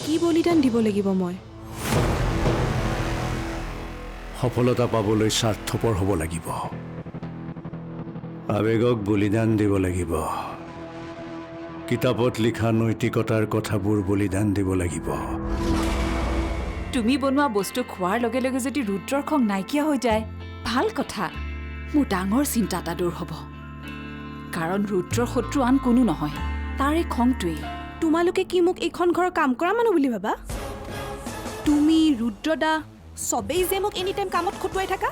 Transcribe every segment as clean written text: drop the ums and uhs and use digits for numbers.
কি বলিদান দিব লাগিব মই? সফলতা পাবলৈ স্বাৰ্থপৰ হ'ব লাগিব, আৱেগক বলিদান দিব লাগিব, কিতাপত লিখা নৈতিকতাৰ কথাবোৰ বলিদান দিব লাগিব। তুমি বনোৱা বস্তু খোৱাৰ লগে লগে যদি ৰুদ্ৰৰ খং নাইকিয়া হৈ যায় ভাল কথা, মোৰ ডাঙৰ চিন্তা এটা দূৰ হ'ব। কাৰণ ৰুদ্ৰৰ শত্ৰু আন কোনো নহয়, তাৰ এই খংটোৱেই। তোমালোকে কি মোক এইখন ঘৰৰ কাম কৰা মানুহ বুলি ভাবা? তুমি ৰুদ্ৰদা সবেই যে মোক এনি টাইম কামত খটুৱাই থাকা?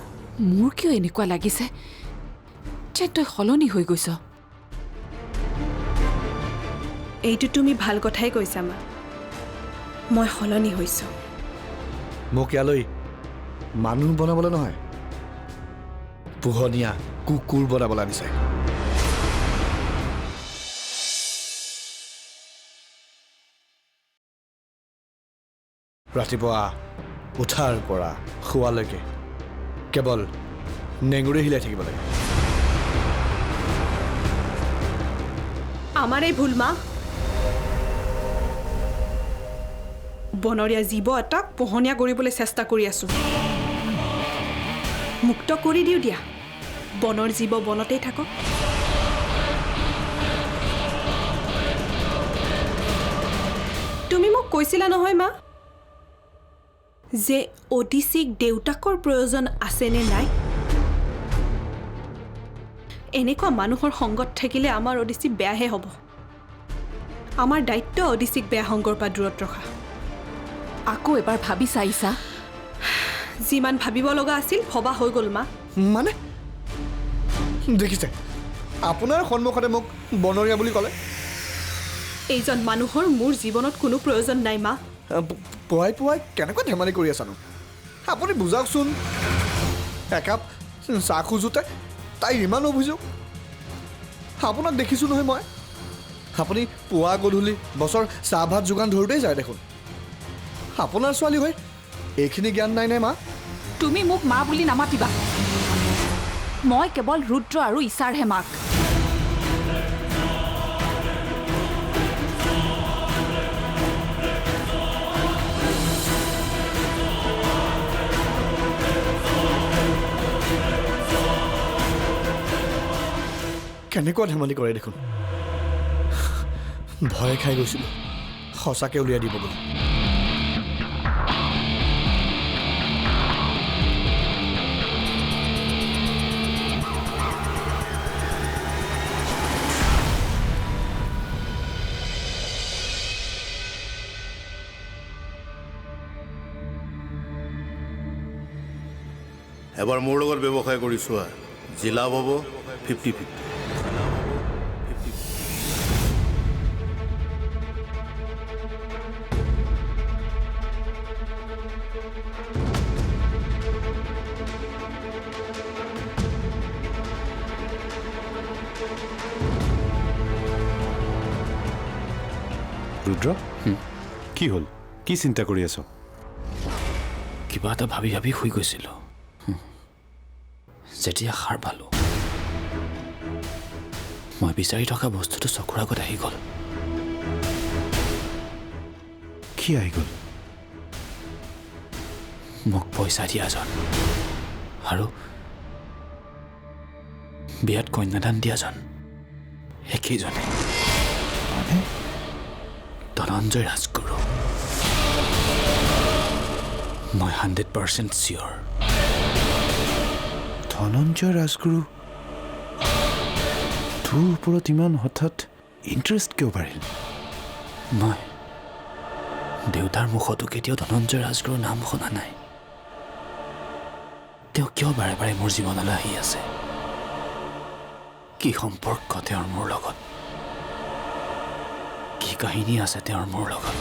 মোৰ কিয় এনেকুৱা লাগিছে যে তই সলনি হৈ গৈছ? এইটো তুমি ভাল কথাই কৈছা মা, মই সলনি হৈছোঁ। মোক ইয়ালৈ মানুহ বনাবলৈ নহয়, পোহনীয়া কুকুৰ বনাবলৈ আনিছে। ৰাতিপুৱা উঠাৰ পৰা শোৱালৈকে কেৱল নেঙুৰে হিলাই থাকিব লাগে। আমাৰ এই ভুল মা, বনৰীয়া জীৱ এটাক পোহনীয়া কৰিবলৈ চেষ্টা কৰি আছোঁ। মুক্ত কৰি দিওঁ দিয়া, বনৰ জীৱ বনতেই থাকক। তুমি মোক কৈছিলা নহয় মা যে অদিচিক দেউতাকৰ প্ৰয়োজন আছেনে নাই? এনেকুৱা মানুহৰ সংগত থাকিলে আমাৰ অদিচি বেয়াহে হ'ব। আমাৰ দায়িত্ব অদিচিক বেয়া সংগৰ পৰা দূৰত ৰখা। আকৌ এবাৰ ভাবি চাইছা? যিমান ভাবিব লগা আছিল ভবা হৈ গ'ল মা। মানে দেখিছে, আপোনাৰ সন্মুখতে মোক বনৰীয়া বুলি ক'লে। এইজন মানুহৰ মোৰ জীৱনত কোনো প্ৰয়োজন নাই মা। পুৱাই পুৱাই কেনেকৈ ধেমালি কৰি আছানো? আপুনি বুজাওকচোন। একাপ চাহ খোজোতে তাইৰ ইমান অভিযোগ। আপোনাক দেখিছোঁ নহয় মই, আপুনি পুৱা গধূলি বছৰ চাহ ভাত যোগান ধৰোঁতেই যায় দেখোন। আপোনাৰ ছোৱালী হৈ এইখিনি জ্ঞান নাই নে মা? তুমি মোক মা বুলি নামাতিবা। মই কেৱল ৰুদ্ৰ আৰু ঈশাৰহে মাক। কেনেকুৱা ধেমালি কৰে দেখোন। ভয় খাই গৈছিলোঁ সঁচাকৈ উলিয়াই দিব বুলি। এবাৰ মোৰ লগত ব্যৱসায় কৰি চোৱা, জিলা পাব 50-50। ৰুদ্ৰ, কি হ'ল? কি চিন্তা কৰি আছ? কিবা এটা ভাবি ভাবি শুই গৈছিলোঁ। যেতিয়া সাৰ পালোঁ, মই বিচাৰি থকা বস্তুটো চকুৰ আগত আহি গ'ল। কি আহি গ'ল? মোক পইচা দিয়াজন আৰু বিয়াত কন্যাদান দিয়াজন একেইজনে। ধনঞ্জয় ৰাজগুৰু। মই 100% চিয়'ৰ। ধনঞ্জয় ৰাজগুৰু তোৰ ওপৰত ইমান হঠাৎ ইণ্টাৰেষ্ট কিয় বাঢ়িল? মই দেউতাৰ মুখতো কেতিয়াও ধনঞ্জয় ৰাজগুৰুৰ নাম শুনা নাই। তেওঁ কিয় বাৰে বাৰে মোৰ জীৱনলৈ আহি আছে? কি সম্পৰ্ক তেওঁৰ মোৰ লগত? কি কাহিনী আছে তেওঁৰ মোৰ লগত?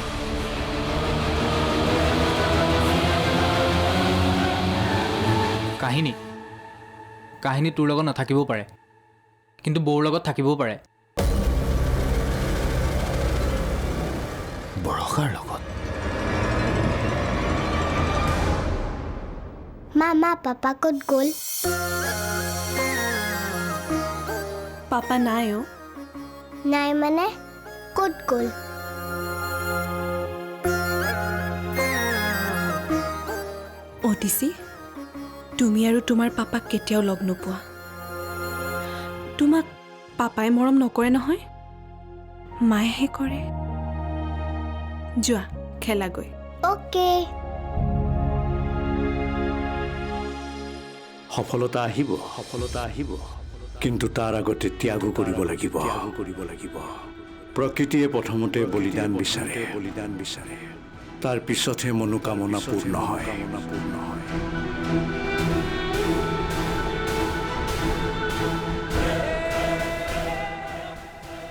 কাহিনী তোৰ লগত নাথাকিবও পাৰে, কিন্তু বৌৰ লগত থাকিবও পাৰে। বৰষাৰ লগত? মামা পাপা ক'ত গ'ল? পাপা নাই অ'। নাই মানে ক'ত গ'ল? দিছি তুমি আৰু তোমাৰ পাপাক কেতিয়াও লগ নোপোৱা তোমাক পাপাই মৰম নকৰে নহয় মায়েহে কৰে যোৱা খেলাগৈ অ'কে সফলতা আহিব কিন্তু তাৰ আগতে ত্যাগো কৰিব লাগিব প্ৰকৃতিয়ে প্ৰথমতে বলিদান বিচাৰে তাৰ পিছতহে মনোকামনা পূৰ্ণ হয়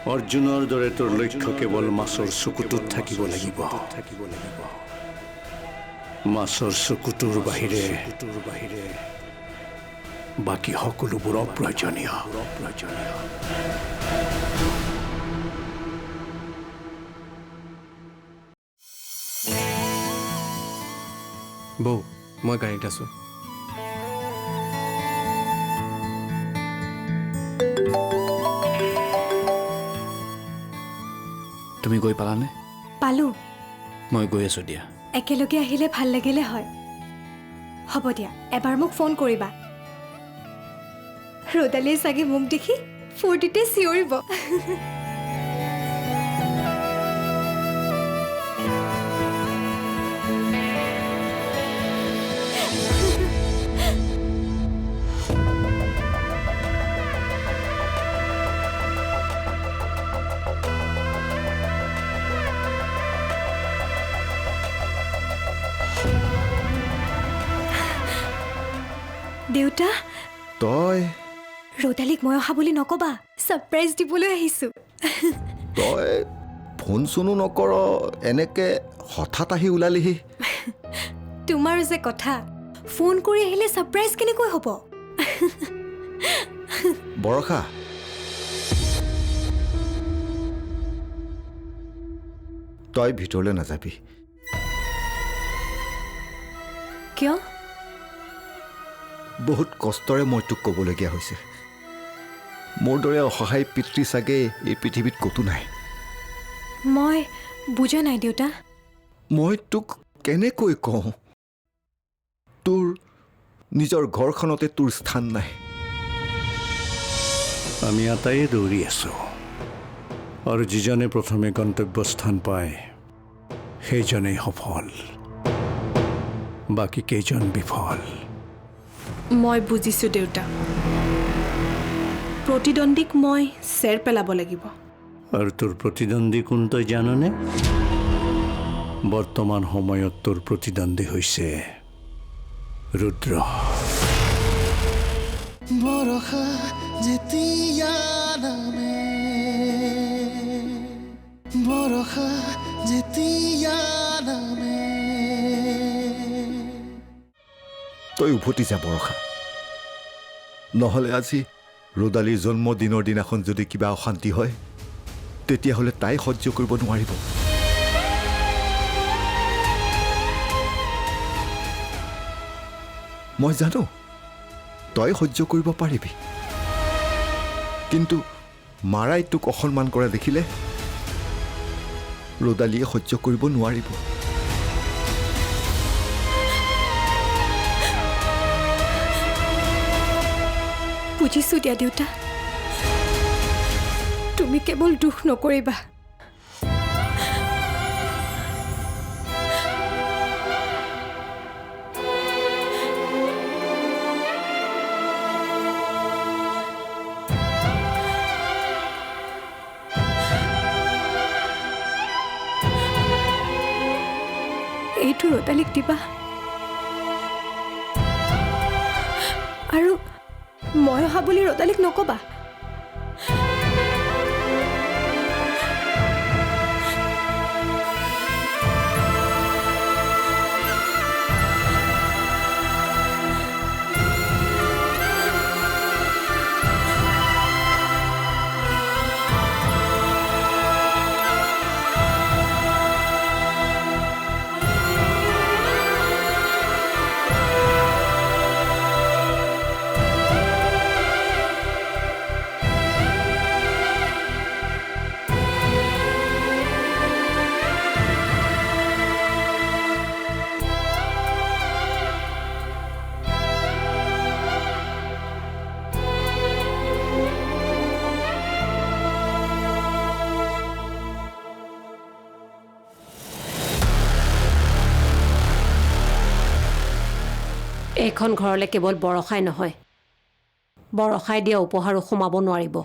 অৰ্জুনৰ দৰে তোৰ লক্ষ্য কেৱল মাছৰ চকুটোত থাকিব লাগিব মাছৰ চকুটোৰ বাহিৰে বাকী সকলোবোৰ অপ্ৰয়োজনীয় বৌ মই গাড়ীত আছোঁ তুমি গৈ পালানে পালো মই গৈ আছোঁ দিয়া একেলগে আহিলে ভাল লাগিলে হয় হ'ব দিয়া এবাৰ মোক ফোন কৰিবা ৰ'দালিয়ে চাগে মোক দেখি ফূৰ্তিতে চিঞৰিব দেউতা তই ৰ'দালিক মই অহা বুলি নকবা ছাৰপ্ৰাইজ দিবলৈ আহিছোঁ তই ফোন চোনো নকৰ এনেকে হঠাৎ আহি ওলালিহি তোমাৰ যে কথা ফোন কৰি আহিলে ছাৰপ্ৰাইজ কেনেকৈ হ'ব বৰষা তই ভিতৰলৈ নাযাবি কিয় বহুত কষ্টৰে মই তোক ক'বলগীয়া হৈছে মোৰ দৰে অসহায় পিতৃ চাগে এই পৃথিৱীত ক'তো নাই মই বুজা নাই দেউতা মই তোক কেনেকৈ কওঁ তোৰ নিজৰ ঘৰখনতে তোৰ স্থান নাই আমি আটাইয়ে দৌৰি আছোঁ আৰু যিজনে প্ৰথমে গন্তব্যস্থান পায় সেইজনেই সফল বাকী কেইজন বিফল মই বুজিছোঁ দেউতা প্ৰতিদ্বন্দ্বীক মই চেৰ পেলাব লাগিব আৰু তোৰ প্ৰতিদ্বন্দ্বী কোন তই জাননে বৰ্তমান সময়ত তোৰ প্ৰতিদ্বন্দ্বী হৈছে ৰুদ্ৰ বৰষা যেতিয়া নামে বৰষা যেতিয়া নামে তই উভতি যা বৰষা নহ'লে আজি ৰ'দালিৰ জন্মদিনৰ দিনাখন যদি কিবা অশান্তি হয় তেতিয়াহ'লে তাই সহ্য কৰিব নোৱাৰিব মই জানো তই সহ্য কৰিব পাৰিবি কিন্তু মাৰাই তোক অসন্মান কৰা দেখিলে ৰ'দালিয়ে সহ্য কৰিব নোৱাৰিব বুজিছোঁ দিয়া দেউতা তুমি কেৱল দুখ নকৰিবা এইটো ৰ'দালিক দিবা আৰু মই অহা বুলি ৰ'দালিক নকবা এইখন ঘৰলৈ কেৱল বৰষাই নহয়, বৰষাই দিয়া উপহাৰো সোমাব নোৱাৰিব।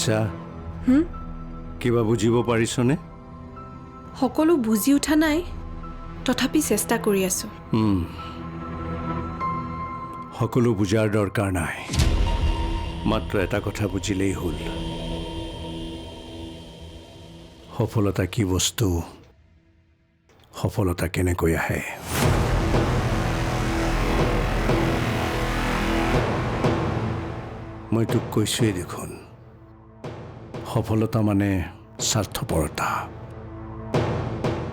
ঈশা, কিবা বুজিব পাৰিছনে? সকলো বুজি উঠা নাই, তথাপি চেষ্টা কৰি আছোঁ। সকলো বুজাৰ দৰকাৰ নাই, মাত্ৰ এটা কথা বুজিলেই হ'ল। সফলতা কি বস্তু, সফলতা কেনেকৈ আহে। মই তোক কৈছোৱেই দেখোন, সফলতা মানে স্বাৰ্থপৰতা।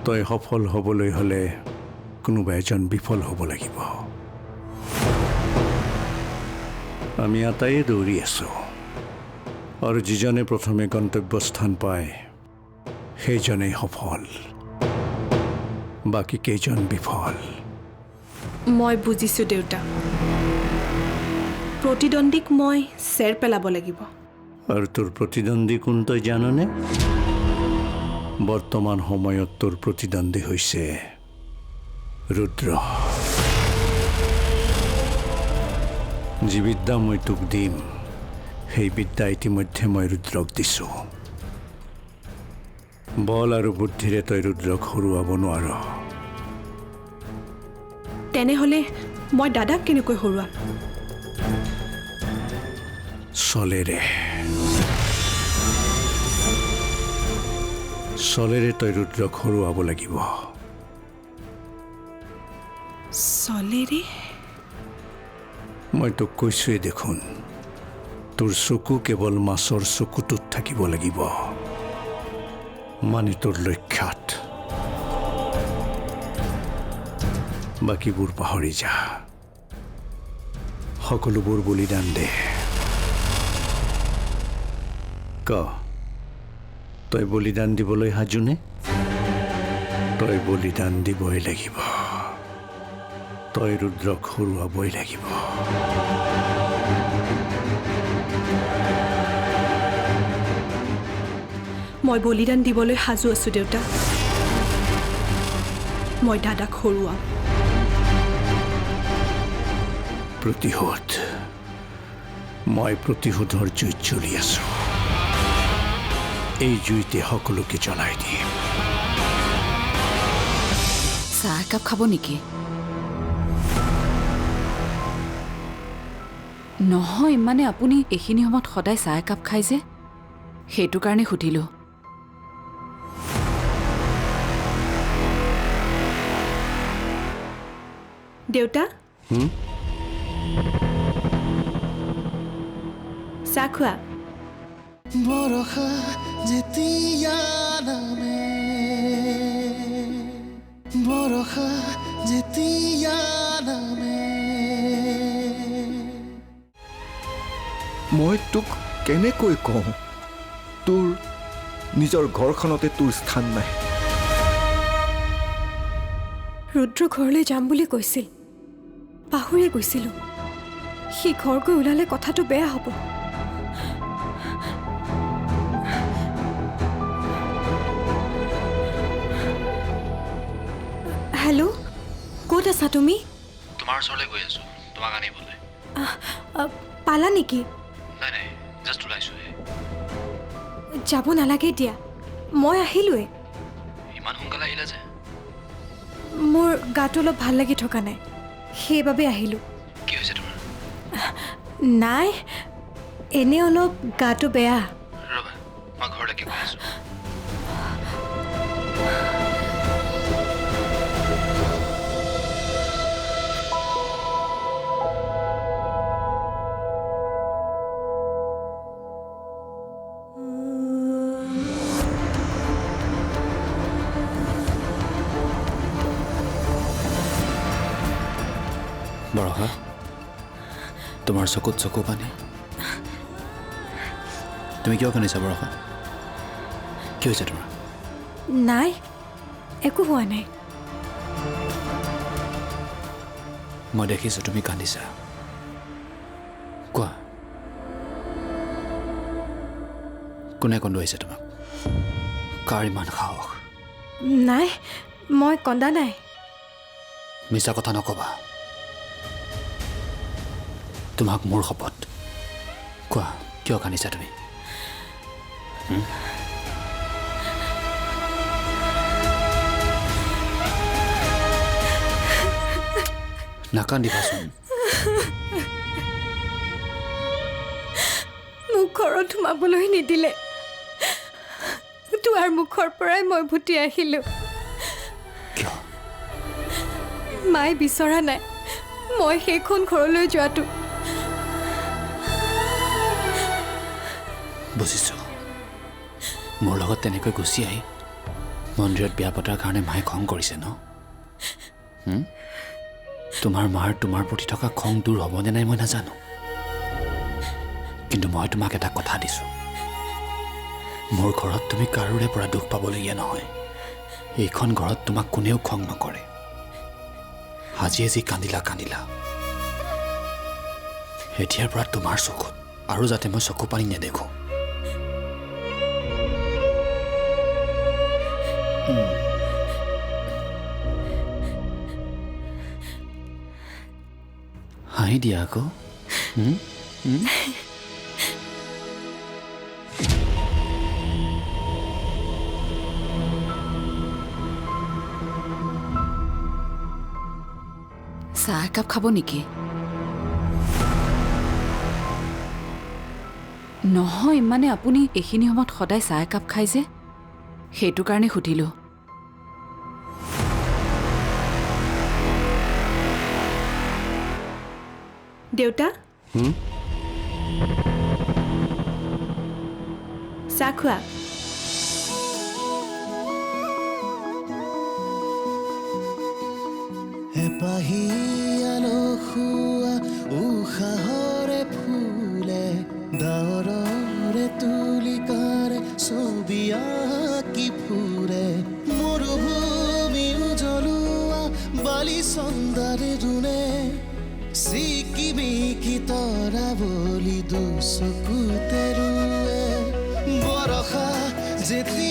তই সফল হ'বলৈ হ'লে কোনোবা এজন বিফল হ'ব লাগিব। আমি আটাইয়ে দৌৰি আছোঁ, আৰু যিজনে প্ৰথমে গন্তব্যস্থান পায় সেইজনেই সফল, বাকী কেইজন বিফল। মই বুজিছোঁ দেউতা, প্ৰতিদ্বন্দ্বীক মই চেৰ পেলাব লাগিব। আৰু তোৰ প্ৰতিদ্বন্দ্বী কোন তই জাননে? বৰ্তমান সময়ত তোৰ প্ৰতিদ্বন্দ্বী হৈছে ৰুদ্ৰ। যি বিদ্যা মই তোক দিম, সেই বিদ্যা ইতিমধ্যে মই ৰুদ্ৰক দিছোঁ। বল আৰু বুদ্ধিৰে তই ৰুদ্ৰক হৰুৱাব নোৱাৰ। তেনেহ'লে মই দাদাক কেনেকৈ হৰুৱাম? চলেৰে। চলেৰে তই ৰুদ্ৰক হৰুৱাব লাগিব। চলেৰে? মই তোক কৈছোৱেই দেখোন, তোৰ চকু কেৱল মাছৰ চকুটোত থাকিব লাগিব, মানে তোৰ লক্ষ্যত। বাকীবোৰ পাহৰি যা, সকলোবোৰ বলিদান দে। ক, তই বলিদান দিবলৈ সাজুনে? তই বলিদান দিবই লাগিব, তই ৰুদ্ৰক হৰুৱাবই লাগিব। মই বলিদান দিবলৈ সাজু আছোঁ দেউতা। মই দাদাক হৰুৱাম। প্ৰতিশোধ। মই প্ৰতিশোধৰ জুইত জ্বলি আছোঁ। এই জুইতে সকলোকে জ্বলাই দিম। চাহ একাপ খাব নেকি? নহয়, মানে আপুনি এইখিনি সময়ত সদায় চাহ একাপ খায় যে, সেইটো কাৰণে সুধিলোঁ। দেউতা, চাহ খোৱা। বৰষা যেতিয়া নামে, বৰষা যেতিয়া নামে। মই তোক কেনেকৈ কওঁ, তোৰ নিজৰ ঘৰখনতে তোৰ স্থান নাই। ৰুদ্ৰ ঘৰলৈ যাম বুলি কৈছিল, পাহৰিয়ে গৈছিলোঁ। সি ঘৰ গৈ ওলালে কথাটো বেয়া হ'ব। হেল্ল', ক'ত আছা তুমি? তোমাৰ ওচৰলৈ গৈ আছোঁ, তোমাক আনিবলৈ। পালা নেকি? নাই নাই, জাষ্ট ওলাইছোঁহে। যাব নালাগে এতিয়া, মই আহিলোৱে। ইমান সোনকালে আহিলা যে? মোৰ গাটো অলপ ভাল লাগি থকা নাই, সেইবাবে আহিলোঁ। কি হৈছে তোমাৰ? নাই, এনে অলপ গাটো বেয়া। ৰ'বা, মই ঘৰলৈকে গৈ আছোঁ। বৰষা তোমাৰ চকুত চকু পানী তুমি কিয় কান্দিছা বৰষা কি হৈছে তোমাৰ নাই একো হোৱা নাই মই দেখিছোঁ তুমি কান্দিছা কোৱা কোনে কন্দুৱাইছে তোমাক কাৰ ইমান সাহস নাই মই কন্দা নাই মিছা কথা নকবা তোমাক মোৰ শপত কোৱা কিয় কান্দিছা তুমি নাকান্দিবাচোন মোক ঘৰত সোমাবলৈ নিদিলে তোমাৰ মুখৰ পৰাই মই ভুটি আহিলোঁ কিয় মায়ে বিচৰা নাই মই সেইখন ঘৰলৈ যোৱাটো বুজিছোঁ মোৰ লগত তেনেকৈ গুচি আহি মন্দিৰত বিয়া পতাৰ কাৰণে মায়ে খং কৰিছে ন তোমাৰ মাৰ তোমাৰ প্ৰতি থকা খং দূৰ হ'বনে নাই মই নাজানো কিন্তু মই তোমাক এটা কথা দিছোঁ মোৰ ঘৰত তুমি কাৰোৰে পৰা দুখ পাবলগীয়া নহয় এইখন ঘৰত তোমাক কোনেও খং নকৰে আজিয়ে যি কান্দিলা কান্দিলা এতিয়াৰ পৰা তোমাৰ চকুত আৰু যাতে মই চকু পানী নেদেখোঁ হাঁহি দিয়া আকৌ চাহ একাপ খাব নেকি নহয় মানে আপুনি এইখিনি সময়ত সদায় চাহ একাপ খাই যে সেইটো কাৰণে সুধিলোঁ দেউতা চাহ খোৱা এপাহিয়ালো খোৱা উশাহৰে ফুলে ডাৱৰৰে তুলিকাৰে ছবি আঁকি ফুৰে মৰুভূমি জ্বলোৱা বালি চন্দাৰে জোনে চিকিমিকি তৰা বলি দুচকুতে ৰুৱে বৰষা যেতিয়া